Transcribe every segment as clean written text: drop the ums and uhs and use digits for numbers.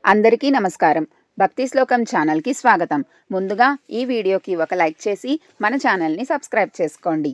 అందరికీ నమస్కారం. భక్తి శ్లోకం ఛానల్‌కి స్వాగతం. ముందుగా ఈ వీడియోకి ఒక లైక్ చేసి మన ఛానల్‌ని సబ్స్క్రైబ్ చేసుకోండి.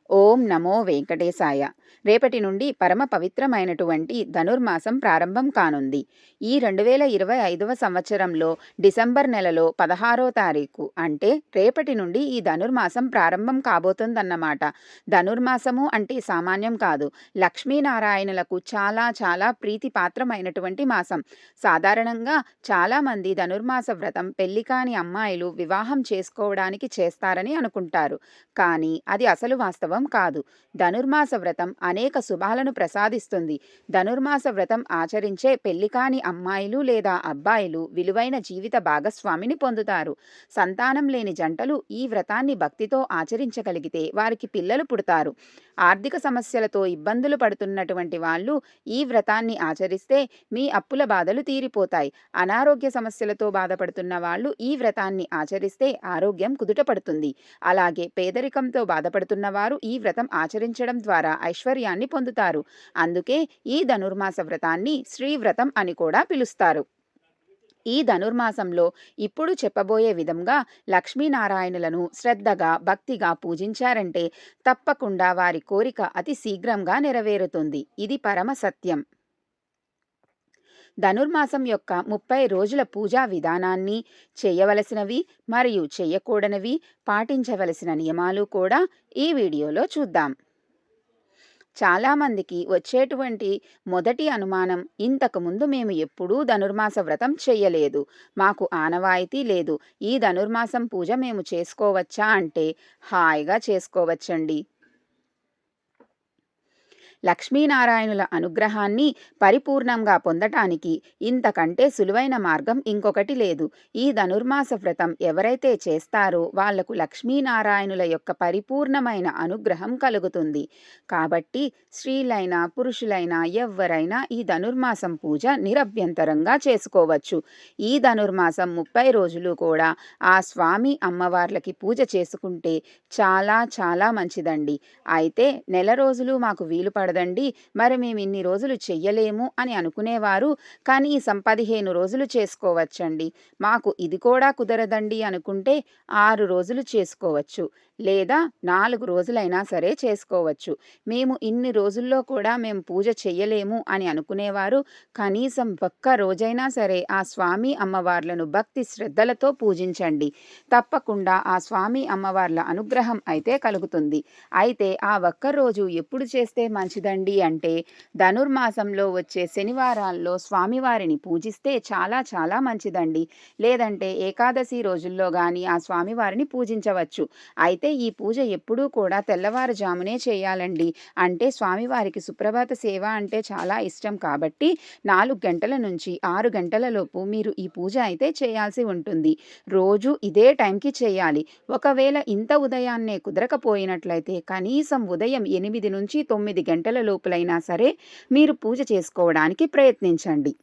ఓం నమో వెంకటేశాయ. రేపటి నుండి పరమ పవిత్రమైనటువంటి ధనుర్మాసం ప్రారంభం కానుంది. ఈ 2025వ సంవత్సరంలో డిసెంబర్ నెలలో 16వ తారీఖు అంటే రేపటి నుండి ఈ ధనుర్మాసం ప్రారంభం కాబోతుందన్నమాట. ధనుర్మాసము అంటే సామాన్యం కాదు. లక్ష్మీనారాయణులకు చాలా చాలా ప్రీతిపాత్రమైనటువంటి మాసం. సాధారణంగా చాలామంది ధనుర్మాస వ్రతం పెళ్లి కాని అమ్మాయిలు వివాహం చేసుకోవడానికి చేస్తారని అనుకుంటారు. కానీ అది అసలు వాస్తవం కాదు. ధనుర్మాస వ్రతం అనేక శుభాలను ప్రసాదిస్తుంది. ధనుర్మాస వ్రతం ఆచరించే పెళ్లి కాని అమ్మాయిలు లేదా అబ్బాయిలు విలువైన జీవిత భాగస్వామిని పొందుతారు. సంతానం లేని జంటలు ఈ వ్రతాన్ని భక్తితో ఆచరించగలిగితే వారికి పిల్లలు పుడతారు. ఆర్థిక సమస్యలతో ఇబ్బందులు పడుతున్నటువంటి వాళ్ళు ఈ వ్రతాన్ని ఆచరిస్తే మీ అప్పుల బాధలు తీరిపోతాయి. అనారోగ్య సమస్యలతో బాధపడుతున్న వాళ్ళు ఈ వ్రతాన్ని ఆచరిస్తే ఆరోగ్యం కుదుటపడుతుంది. అలాగే పేదరికంతో బాధపడుతున్న వారు ఈ వ్రతం ఆచరించడం ద్వారా ఐశ్వర్యాన్ని పొందుతారు. అందుకే ఈ ధనుర్మాస వ్రతాన్ని శ్రీవ్రతం అని కూడా పిలుస్తారు. ఈ ధనుర్మాసంలో ఇప్పుడు చెప్పబోయే విధంగా లక్ష్మీనారాయణులను శ్రద్ధగా భక్తిగా పూజించారంటే తప్పకుండా వారి కోరిక అతి శీఘ్రంగా నెరవేరుతుంది. ఇది పరమ సత్యం. ధనుర్మాసం యొక్క 30 రోజుల పూజా విధానాన్ని, చేయవలసినవి మరియు చేయకూడనివి, పాటించవలసిన నియమాలు కూడా ఈ వీడియోలో చూద్దాం. చాలామందికి వచ్చేటువంటి మొదటి అనుమానం, ఇంతకుముందు మేము ఎప్పుడూ ధనుర్మాస వ్రతం చెయ్యలేదు, మాకు ఆనవాయితీ లేదు, ఈ ధనుర్మాసం పూజ మేము చేసుకోవచ్చా అంటే హాయిగా చేసుకోవచ్చండి. లక్ష్మీనారాయణుల అనుగ్రహాన్ని పరిపూర్ణంగా పొందటానికి ఇంతకంటే సులువైన మార్గం ఇంకొకటి లేదు. ఈ ధనుర్మాస వ్రతం ఎవరైతే చేస్తారో వాళ్లకు లక్ష్మీనారాయణుల యొక్క పరిపూర్ణమైన అనుగ్రహం కలుగుతుంది. కాబట్టి స్త్రీలైనా పురుషులైనా ఎవ్వరైనా ఈ ధనుర్మాసం పూజ నిరభ్యంతరంగా చేసుకోవచ్చు. ఈ ధనుర్మాసం 30 రోజులు కూడా ఆ స్వామి అమ్మవార్లకి పూజ చేసుకుంటే చాలా చాలా మంచిదండి. అయితే నెల రోజులు మాకు వీలు పడదండి, మరి మేము ఇన్ని రోజులు చెయ్యలేము అని అనుకునేవారు కనీసం 15 రోజులు చేసుకోవచ్చండి. మాకు ఇది కూడా కుదరదండి అనుకుంటే 6 రోజులు చేసుకోవచ్చు, లేదా 4 రోజులైనా సరే చేసుకోవచ్చు. మేము ఇన్ని రోజుల్లో కూడా మేము పూజ చెయ్యలేము అని అనుకునేవారు కనీసం ఒక్క రోజైనా సరే ఆ స్వామి అమ్మవార్లను భక్తి శ్రద్ధలతో పూజించండి. తప్పకుండా ఆ స్వామి అమ్మవార్ల అనుగ్రహం అయితే కలుగుతుంది. అయితే ఆ ఒక్క రోజు ఎప్పుడు చేస్తే మంచిదండి అంటే ధనుర్మాసంలో వచ్చే శనివారాల్లో స్వామివారిని పూజిస్తే చాలా చాలా మంచిదండి. లేదంటే ఏకాదశి రోజుల్లో కానీ ఆ స్వామివారిని పూజించవచ్చు. అయితే ఈ పూజ ఎప్పుడూ కూడా తెల్లవారుజామునే చేయాలండి. అంటే స్వామివారికి సుప్రభాత సేవ అంటే చాలా ఇష్టం కాబట్టి 4 గంటల నుంచి 6 గంటల లోపు మీరు ఈ పూజ అయితే చేయాల్సి ఉంటుంది. రోజు ఇదే టైంకి చేయాలి. ఒకవేళ ఇంత ఉదయాన్నే కుదరకపోయినట్లయితే కనీసం ఉదయం 8 నుంచి 9 గంటల లోపులైనా సరే మీరు పూజ చేసుకోవడానికి ప్రయత్నించండి.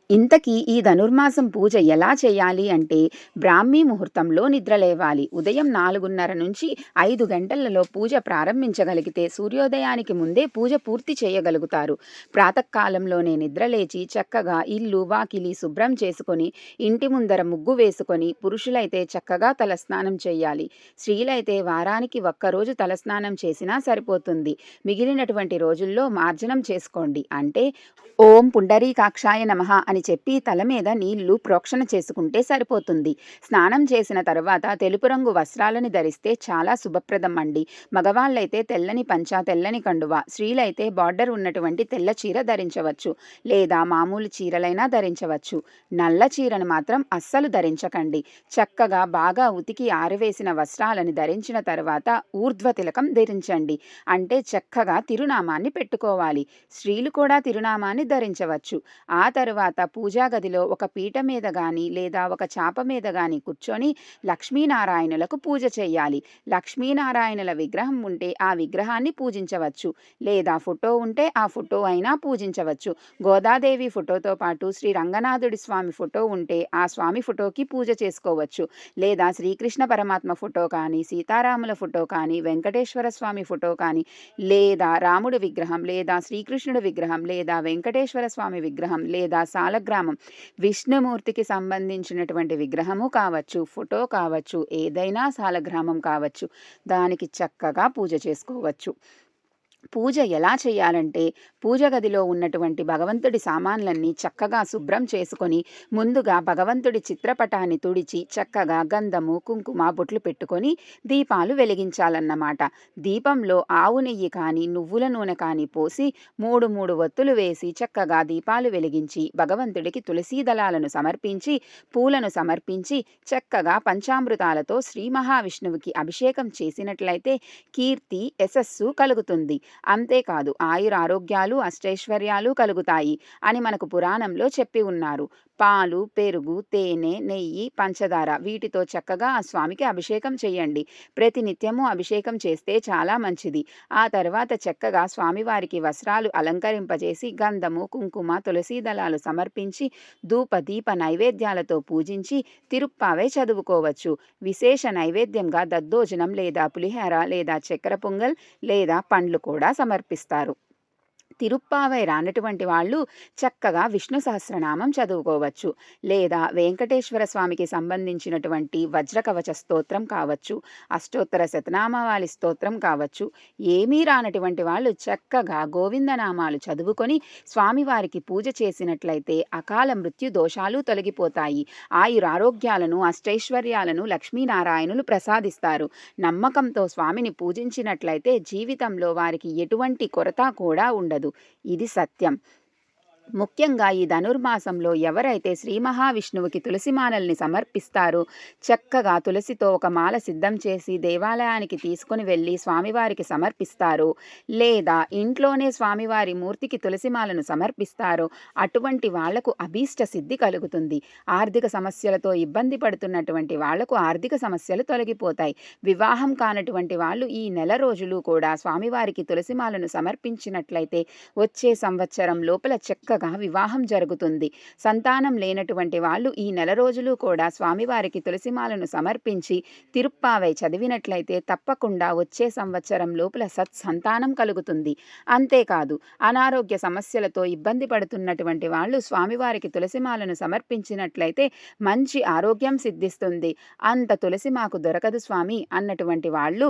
ఇంతకీ ఈ ధనుర్మాసం పూజ ఎలా చేయాలి అంటే బ్రాహ్మీ ముహూర్తంలో నిద్రలేవాలి. ఉదయం 4:30 నుంచి 5 గంటలలో పూజ ప్రారంభించగలిగితే సూర్యోదయానికి ముందే పూజ పూర్తి చేయగలుగుతారు. ప్రాతకాలంలోనే నిద్రలేచి చక్కగా ఇల్లు వాకిలి శుభ్రం చేసుకొని ఇంటి ముందర ముగ్గు వేసుకొని పురుషులైతే చక్కగా తలస్నానం చేయాలి. స్త్రీలైతే వారానికి ఒక్కరోజు తలస్నానం చేసినా సరిపోతుంది. మిగిలినటువంటి రోజుల్లో మార్జనం చేసుకోండి. అంటే ఓం పుండరీకాక్షాయ నమః అని చెప్పి తల మీద నీళ్లు ప్రోక్షణ చేసుకుంటే సరిపోతుంది. స్నానం చేసిన తర్వాత తెలుపు రంగు వస్త్రాలని ధరిస్తే చాలా శుభప్రదం అండి. మగవాళ్ళైతే తెల్లని పంచ, తెల్లని కండువ, స్త్రీలైతే బార్డర్ ఉన్నటువంటి తెల్ల చీర ధరించవచ్చు, లేదా మామూలు చీరలైనా ధరించవచ్చు. నల్ల చీరను మాత్రం అస్సలు ధరించకండి. చక్కగా బాగా ఉతికి ఆరవేసిన వస్త్రాలని ధరించిన తర్వాత ఊర్ధ్వ తిలకం ధరించండి. అంటే చక్కగా తిరునామాన్ని పెట్టుకోవాలి. స్త్రీలు కూడా తిరునామాన్ని ధరించవచ్చు. ఆ తరువాత పూజా గదిలో ఒక పీట మీద గాని, లేదా ఒక చాప మీద గాని కూర్చొని లక్ష్మీనారాయణులకు పూజ చేయాలి. లక్ష్మీనారాయణుల విగ్రహం ఉంటే ఆ విగ్రహాన్ని పూజించవచ్చు. లేదా ఫోటో ఉంటే ఆ ఫోటో అయినా పూజించవచ్చు. గోదాదేవి ఫోటోతో పాటు శ్రీ రంగనాథుడి స్వామి ఫోటో ఉంటే ఆ స్వామి ఫోటోకి పూజ చేసుకోవచ్చు. లేదా శ్రీకృష్ణ పరమాత్మ ఫోటో కానీ, సీతారాముల ఫోటో కానీ, వెంకటేశ్వర స్వామి ఫోటో కానీ, లేదా రాముడి విగ్రహం, లేదా శ్రీకృష్ణుడి విగ్రహం, లేదా వెంకటేశ్వర స్వామి విగ్రహం, లేదా సాలగ్రామం, విష్ణుమూర్తికి సంబంధించినటువంటి విగ్రహము కావచ్చు, ఫోటో కావచ్చు, ఏదైనా సాలగ్రామం కావచ్చు. దానికి చక్కగా పూజ చేసుకోవచ్చు. పూజ ఎలా చేయాలంటే, పూజ గదిలో ఉన్నటువంటి భగవంతుడి సామాన్లన్నీ చక్కగా శుభ్రం చేసుకొని, ముందుగా భగవంతుడి చిత్రపటాన్ని తుడిచి, చక్కగా గంధము, కుంకుమ బొట్లు పెట్టుకొని దీపాలు వెలిగించాలన్నమాట. దీపంలో ఆవు నెయ్యి కానీ, నువ్వుల నూనె కానీ పోసి 3 ఒత్తులు వేసి చక్కగా దీపాలు వెలిగించి, భగవంతుడికి తులసీ దళాలను సమర్పించి, పూలను సమర్పించి, చక్కగా పంచామృతాలతో శ్రీ మహావిష్ణువుకి అభిషేకం చేసినట్లయితే కీర్తి, యశస్సు కలుగుతుంది. అంతేకాదు ఆయురారోగ్యాలు, అష్టైశ్వర్యాలు కలుగుతాయి అని మనకు పురాణంలో చెప్పి ఉన్నారు. పాలు, పెరుగు, తేనె, నెయ్యి, పంచదార వీటితో చక్కగా ఆ స్వామికి అభిషేకం చేయండి. ప్రతినిత్యము అభిషేకం చేస్తే చాలా మంచిది. ఆ తర్వాత చక్కగా స్వామివారికి వస్త్రాలు అలంకరింపజేసి గంధము, కుంకుమ, తులసీ దళాలు సమర్పించి ధూప దీప నైవేద్యాలతో పూజించి తిరుప్పావై చదువుకోవచ్చు. విశేష నైవేద్యంగా దద్దోజనం లేదా పులిహోర లేదా చక్కెర పొంగల్ లేదా పండ్లు కూడా సమర్పిస్తారు. తిరుప్పావై రానటువంటి వాళ్ళు చక్కగా విష్ణు సహస్రనామం చదువుకోవచ్చు. లేదా వెంకటేశ్వర స్వామికి సంబంధించినటువంటి వజ్రకవచ స్తోత్రం కావచ్చు, అష్టోత్తర శతనామావళి స్తోత్రం కావచ్చు. ఏమీ రానటువంటి వాళ్ళు చక్కగా గోవిందనామాలు చదువుకొని స్వామివారికి పూజ చేసినట్లయితే అకాల మృత్యు దోషాలు తొలగిపోతాయి. ఆయురారోగ్యాలను, అష్టైశ్వర్యాలను లక్ష్మీనారాయణులు ప్రసాదిస్తారు. నమ్మకంతో స్వామిని పూజించినట్లయితే జీవితంలో వారికి ఎటువంటి కొరత కూడా ఉండదు. ఇది సత్యం. ముఖ్యంగా ఈ ధనుర్మాసంలో ఎవరైతే శ్రీ మహావిష్ణువుకి తులసి మాలల్ని సమర్పిస్తారో, చక్కగా తులసితో ఒక మాల సిద్ధం చేసి దేవాలయానికి తీసుకుని వెళ్ళి స్వామివారికి సమర్పిస్తారో, లేదా ఇంట్లోనే స్వామివారి మూర్తికి తులసి మాలను సమర్పిస్తారో, అటువంటి వాళ్లకు అభీష్ట సిద్ధి కలుగుతుంది. ఆర్థిక సమస్యలతో ఇబ్బంది పడుతున్నటువంటి వాళ్లకు ఆర్థిక సమస్యలు తొలగిపోతాయి. వివాహం కానటువంటి వాళ్ళు ఈ నెల రోజులు కూడా స్వామివారికి తులసి మాలను సమర్పించినట్లయితే వచ్చే సంవత్సరం లోపల చక్కగా వివాహం జరుగుతుంది. సంతానం లేనటువంటి వాళ్ళు ఈ నెల రోజులు కూడా స్వామివారికి తులసిమాలను సమర్పించి తిరుప్పావై చదివినట్లయితే తప్పకుండా వచ్చే సంవత్సరం లోపల సత్సంతానం కలుగుతుంది. అంతేకాదు అనారోగ్య సమస్యలతో ఇబ్బంది పడుతున్నటువంటి వాళ్ళు స్వామివారికి తులసిమాలను సమర్పించినట్లయితే మంచి ఆరోగ్యం సిద్ధిస్తుంది. అంత తులసి మాకు దొరకదు స్వామి అన్నటువంటి వాళ్ళు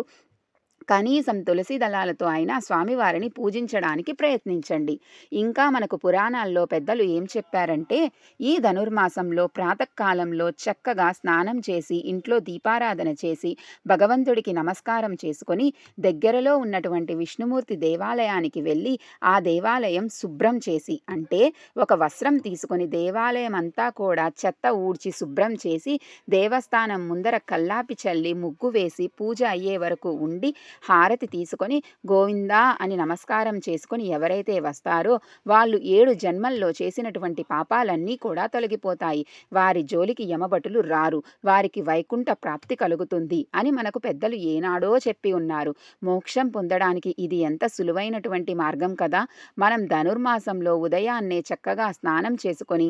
కనీసం తులసి దళాలతో అయినా స్వామివారిని పూజించడానికి ప్రయత్నించండి. ఇంకా మనకు పురాణాల్లో పెద్దలు ఏం చెప్పారంటే, ఈ ధనుర్మాసంలో ప్రాతకాలంలో చక్కగా స్నానం చేసి ఇంట్లో దీపారాధన చేసి భగవంతుడికి నమస్కారం చేసుకొని దగ్గరలో ఉన్నటువంటి విష్ణుమూర్తి దేవాలయానికి వెళ్ళి ఆ దేవాలయం శుభ్రం చేసి, అంటే ఒక వస్త్రం తీసుకొని దేవాలయం అంతా కూడా చెత్త ఊడ్చి శుభ్రం చేసి దేవస్థానం ముందర కల్లాపి చల్లి ముగ్గు వేసి పూజ అయ్యే వరకు ఉండి హారతి తీసుకొని గోవిందా అని నమస్కారం చేసుకొని ఎవరైతే వస్తారో వాళ్ళు 7 జన్మల్లో చేసినటువంటి పాపాలన్నీ కూడా తొలగిపోతాయి. వారి జోలికి యమభటులు రారు. వారికి వైకుంఠ ప్రాప్తి కలుగుతుంది అని మనకు పెద్దలు ఏనాడో చెప్పి ఉన్నారు. మోక్షం పొందడానికి ఇది ఎంత సులువైనటువంటి మార్గం కదా. మనం ధనుర్మాసంలో ఉదయాన్నే చక్కగా స్నానం చేసుకొని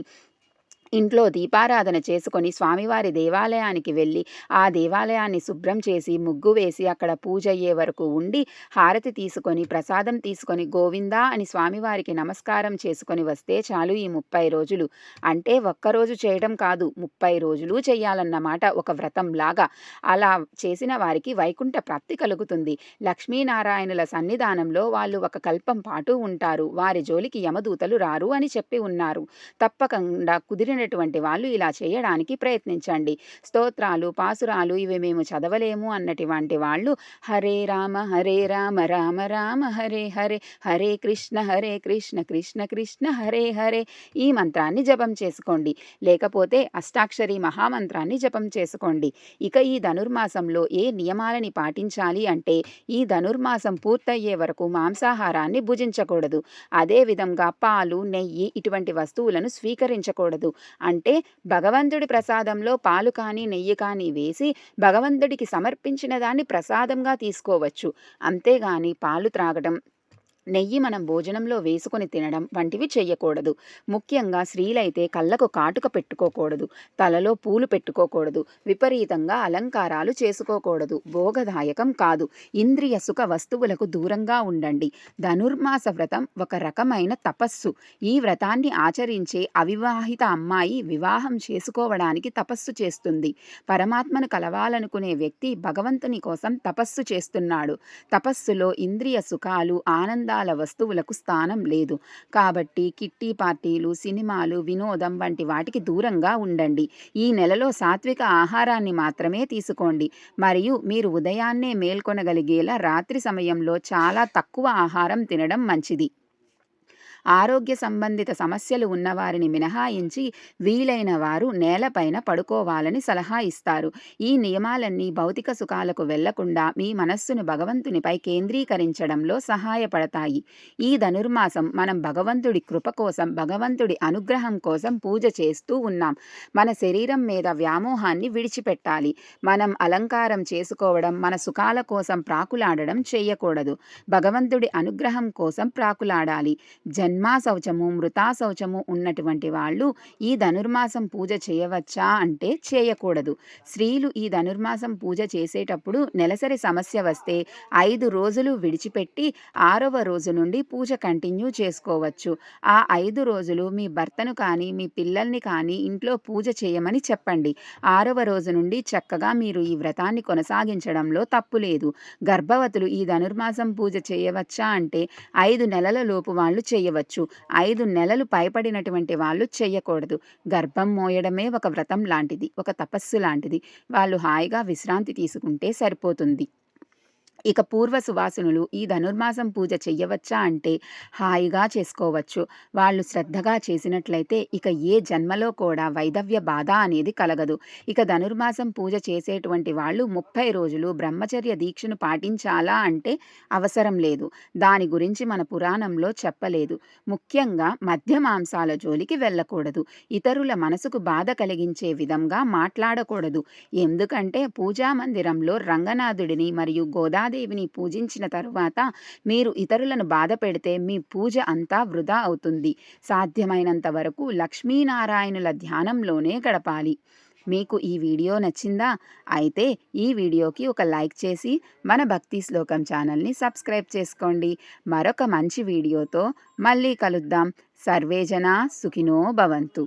ఇంట్లో దీపారాధన చేసుకొని స్వామివారి దేవాలయానికి వెళ్ళి ఆ దేవాలయాన్ని శుభ్రం చేసి ముగ్గు వేసి అక్కడ పూజ అయ్యే వరకు ఉండి హారతి తీసుకొని ప్రసాదం తీసుకొని గోవిందా అని స్వామివారికి నమస్కారం చేసుకొని వస్తే చాలు. ఈ 30 రోజులు అంటే ఒక్కరోజు చేయడం కాదు, 30 రోజులు చేయాలన్నమాట, ఒక వ్రతంలాగా. అలా చేసిన వారికి వైకుంఠ ప్రాప్తి కలుగుతుంది. లక్ష్మీనారాయణుల సన్నిధానంలో వాళ్ళు ఒక కల్పం పాటు ఉంటారు. వారి జోలికి యమదూతలు రారు అని చెప్పి ఉన్నారు. తప్పకుండా కుదిరిన తెలియనటువంటి వాళ్ళు ఇలా చేయడానికి ప్రయత్నించండి. స్తోత్రాలు, పాసురాలు ఇవి మేము చదవలేము అన్నటువంటి వాళ్ళు హరే రామ రామ రామ హరే హరే, హరే కృష్ణ కృష్ణ కృష్ణ హరే హరే ఈ మంత్రాన్ని జపం చేసుకోండి. లేకపోతే అష్టాక్షరి మహామంత్రాన్ని జపం చేసుకోండి. ఇక ఈ ధనుర్మాసంలో ఏ నియమాలని పాటించాలి అంటే ఈ ధనుర్మాసం పూర్తయ్యే వరకు మాంసాహారాన్ని భుజించకూడదు. అదేవిధంగా పాలు, నెయ్యి ఇటువంటి వస్తువులను స్వీకరించకూడదు. అంటే భగవంతుడి ప్రసాదంలో పాలు కానీ నెయ్యి కానీ వేసి భగవంతుడికి సమర్పించిన దాన్ని ప్రసాదంగా తీసుకోవచ్చు. అంతేగాని పాలు త్రాగడం, నెయ్యి మనం భోజనంలో వేసుకొని తినడం వంటివి చెయ్యకూడదు. ముఖ్యంగా స్త్రీలైతే కళ్ళకు కాటుక పెట్టుకోకూడదు, తలలో పూలు పెట్టుకోకూడదు, విపరీతంగా అలంకారాలు చేసుకోకూడదు. భోగదాయకం కాదు. ఇంద్రియ సుఖ వస్తువులకు దూరంగా ఉండండి. ధనుర్మాస వ్రతం ఒక రకమైన తపస్సు. ఈ వ్రతాన్ని ఆచరించే అవివాహిత అమ్మాయి వివాహం చేసుకోవడానికి తపస్సు చేస్తుంది. పరమాత్మను కలవాలనుకునే వ్యక్తి భగవంతుని కోసం తపస్సు చేస్తున్నాడు. తపస్సులో ఇంద్రియ సుఖాలు, ఆనందాల వస్తువులకు స్థానం లేదు. కాబట్టి కిట్టి పార్టీలు, సినిమాలు, వినోదం వంటి వాటికి దూరంగా ఉండండి. ఈ నెలలో సాత్విక ఆహారాన్ని మాత్రమే తీసుకోండి. మరియు మీరు ఉదయాన్నే మేల్కొనగలిగేలా రాత్రి సమయంలో చాలా తక్కువ ఆహారం తినడం మంచిది. ఆరోగ్య సంబంధిత సమస్యలు ఉన్నవారిని మినహాయించి వీలైన వారు నేలపైన పడుకోవాలని సలహా ఇస్తారు. ఈ నియమాలన్నీ భౌతిక సుఖాలకు వెళ్లకుండా మీ మనస్సును భగవంతునిపై కేంద్రీకరించడంలో సహాయపడతాయి. ఈ ధనుర్మాసం మనం భగవంతుడి కృప కోసం, భగవంతుడి అనుగ్రహం కోసం పూజ చేస్తూ ఉన్నాం. మన శరీరం మీద వ్యామోహాన్ని విడిచిపెట్టాలి. మనం అలంకారం చేసుకోవడం, మన సుఖాల కోసం ప్రాకులాడడం చేయకూడదు. భగవంతుడి అనుగ్రహం కోసం ప్రాకులాడాలి. జన్మా శౌచము, మృతా శౌచము ఉన్నటువంటి వాళ్ళు ఈ ధనుర్మాసం పూజ చేయవచ్చా అంటే చేయకూడదు. స్త్రీలు ఈ ధనుర్మాసం పూజ చేసేటప్పుడు నెలసరి సమస్య వస్తే 5 రోజులు విడిచిపెట్టి 6వ రోజు నుండి పూజ కంటిన్యూ చేసుకోవచ్చు. ఆ 5 రోజులు మీ భర్తను కానీ మీ పిల్లల్ని కానీ ఇంట్లో పూజ చేయమని చెప్పండి. 6వ రోజు నుండి చక్కగా మీరు ఈ వ్రతాన్ని కొనసాగించడంలో తప్పు లేదు. గర్భవతులు ఈ ధనుర్మాసం పూజ చేయవచ్చా అంటే 5 నెలల లోపు వాళ్ళు చేయవచ్చు. 5 నెలలు పైపడినటువంటి వాళ్ళు చెయ్యకూడదు. గర్భం మోయడమే ఒక వ్రతం లాంటిది, ఒక తపస్సు లాంటిది. వాళ్ళు హాయిగా విశ్రాంతి తీసుకుంటే సరిపోతుంది. ఇక పూర్వ సువాసినులు ఈ ధనుర్మాసం పూజ చెయ్యవచ్చా అంటే హాయిగా చేసుకోవచ్చు. వాళ్ళు శ్రద్ధగా చేసినట్లయితే ఇక ఏ జన్మలో కూడా వైధవ్య బాధ అనేది కలగదు. ఇక ధనుర్మాసం పూజ చేసేటువంటి వాళ్ళు 30 రోజులు బ్రహ్మచర్య దీక్షను పాటించాలా అంటే అవసరం లేదు. దాని గురించి మన పురాణంలో చెప్పలేదు. ముఖ్యంగా మద్య మాంసాల జోలికి వెళ్ళకూడదు. ఇతరుల మనసుకు బాధ కలిగించే విధంగా మాట్లాడకూడదు. ఎందుకంటే పూజా మందిరంలో రంగనాథుడిని మరియు గోదాదేవిని పూజించిన తరువాత మీరు ఇతరులను బాధ పెడితే మీ పూజ అంతా వృధా అవుతుంది. సాధ్యమైనంత వరకు లక్ష్మీనారాయణుల ధ్యానంలోనే గడపాలి. మీకు ఈ వీడియో నచ్చిందా? అయితే ఈ వీడియోకి ఒక లైక్ చేసి మన భక్తి శ్లోకం ఛానల్ని సబ్స్క్రైబ్ చేసుకోండి. మరొక మంచి వీడియోతో మళ్ళీ కలుద్దాం. సర్వే జనా సుఖినో భవంతు.